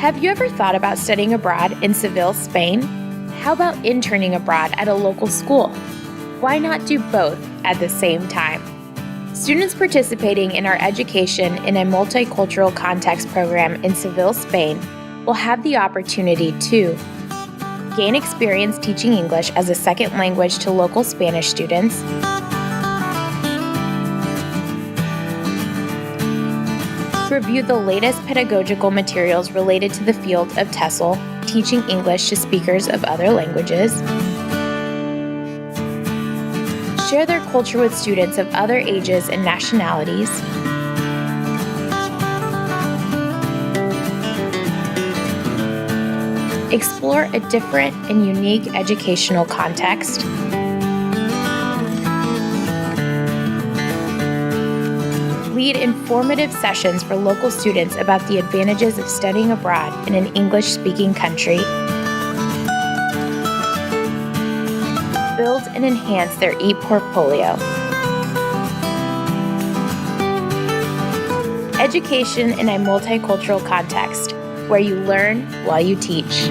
Have you ever thought about studying abroad in Seville, Spain? How about interning abroad at a local school? Why not do both at the same time? Students participating in our Education in a Multicultural Context program in Seville, Spain will have the opportunity to gain experience teaching English as a second language to local Spanish students, review the latest pedagogical materials related to the field of TESOL, teaching English to speakers of other languages, share their culture with students of other ages and nationalities, explore a different and unique educational context, lead informative sessions for local students about the advantages of studying abroad in an English-speaking country, build and enhance their e-portfolio. Education in a multicultural context, where you learn while you teach.